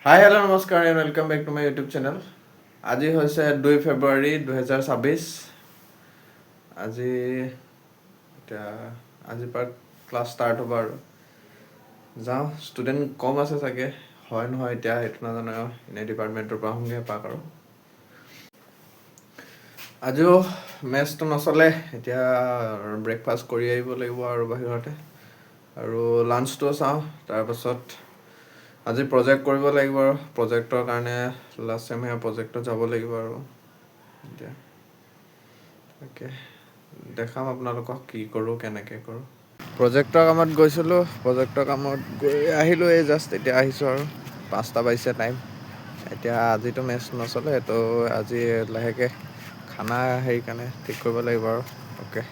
হাই hello' নমস্কাৰ and welcome back to my YouTube channel. আজি হৈছে 2 ফেব্ৰুৱাৰী 2026। আজিৰ পৰা ক্লাছ ষ্টাৰ্ট হ'ব আৰু যাওঁ। ষ্টুডেণ্ট কম আছে চাগে, হয় নহয় এতিয়া সেইটো নাজানো, এনেই ডিপাৰ্টমেণ্টৰ পৰা আহোঁগৈ এপাক আৰু। আজিও মেচটো নচলে, এতিয়া ব্ৰেকফাষ্ট কৰি আহিব লাগিব আৰু বাহিৰতে, আৰু লাঞ্চটো চাওঁ। তাৰপাছত আজি প্ৰজেক্ট কৰিব লাগিব আৰু প্ৰজেক্টৰ কাৰণে লাষ্ট ছেমিষ্টাৰ প্ৰজেক্টত যাব লাগিব আৰু এতিয়া তাকে দেখাম আপোনালোকক কি কৰোঁ, কেনেকৈ কৰোঁ। প্ৰজেক্টৰ কামত গৈছিলোঁ, প্ৰজেক্টৰ কামত গৈ আহিলোঁ, এই জাষ্ট এতিয়া আহিছোঁ আৰু 5টা বাজিছে টাইম। এতিয়া আজিতো মেচ নচলে, তো আজি লাহেকৈ খানা কাৰণে ঠিক কৰিব লাগিব আৰু। অ'কে,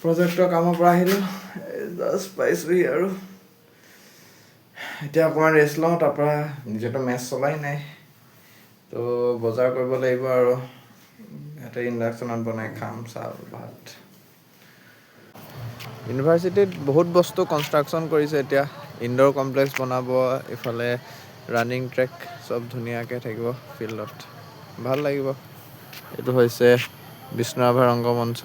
প্ৰজেক্টৰ কামৰ পৰা আহিলোঁ, জাষ্ট পাইছোঁহি আৰু এতিয়া অকণমান ৰেষ্ট লওঁ। তাৰপৰা নিজেতো মেচ চলাই নাই, তো বজাৰ কৰিব লাগিব আৰু ইয়াতে ইণ্ডাকশ্যনত বনাই খাম চাউল ভাত। ইউনিভাৰ্চিটিত বহুত বস্তু কনষ্ট্ৰাকশ্যন কৰিছে এতিয়া। ইনড'ৰ কমপ্লেক্স বনাব, ইফালে ৰানিং ট্ৰেক, চব ধুনীয়াকৈ থাকিব ফিল্ডত, ভাল লাগিব। এইটো হৈছে বিষ্ণুৰাভা ৰংগমঞ্চ।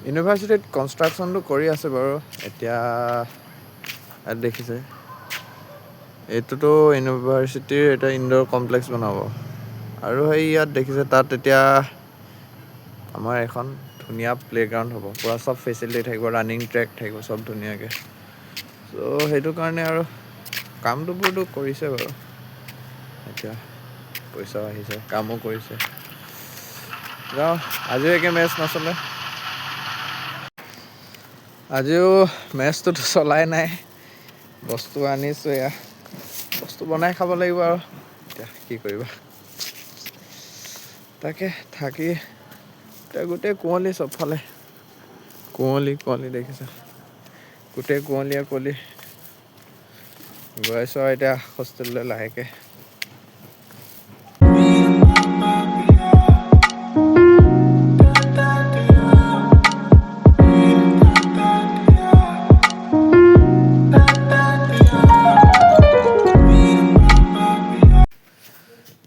ইউনিভাৰ্চিটিত কনষ্ট্ৰাকশ্যনটো কৰি আছে বাৰু এতিয়া। ইয়াত দেখিছে, এইটোতো ইউনিভাৰ্চিটিৰ এটা ইনড'ৰ কমপ্লেক্স বনাব, আৰু সেই ইয়াত দেখিছে তাত এতিয়া আমাৰ এখন ধুনীয়া প্লে'গ্ৰাউণ্ড হ'ব, পূৰা চব ফেচিলিটি থাকিব, ৰানিং ট্ৰেক থাকিব, চব ধুনীয়াকৈ। চ' সেইটো কাৰণে আৰু কামটোবোৰতো কৰিছে বাৰু, এতিয়া পইচাও আহিছে, কামো কৰিছে। যাওঁ, আজিও একে মেচ নচলে। আজিও মেচটোতো চলাই নাই, বস্তু আনিছোঁ, এয়া বস্তু বনাই খাব লাগিব আৰু এতিয়া কি কৰিবা। তাকে থাকি এতিয়া গোটেই কুঁৱলী, চবফালে কুঁৱলী দেখিছা, গোটেই কুঁৱলীয়ে কুঁৱলী। গৈ আছোঁ আৰু এতিয়া হোষ্টেললৈ লাহেকৈ।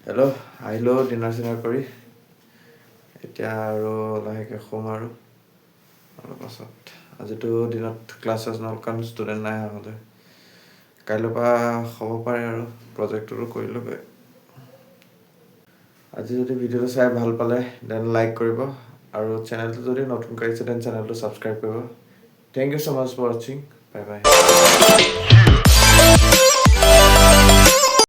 হেল্ল', আহিলোঁ ডিনাৰ চিনাৰ কৰি, এতিয়া আৰু লাহেকৈ শুম আৰু অলপ পাছত। আজিতো দিনত ক্লাছ নহ'ল কাৰণ ষ্টুডেণ্ট নাই আহোঁতে। কাইলৈৰ পৰা হ'ব পাৰে আৰু প্ৰজেক্টটো কৰিলোগৈ। আজি যদি ভিডিঅ'টো চাই ভাল পালে দেন লাইক কৰিব, আৰু চেনেলটো যদি নতুনকৈ আহিছে দেন চেনেলটো ছাবস্ক্ৰাইব কৰিব। Thank you so' much for ৱাচিং, বাই বাই।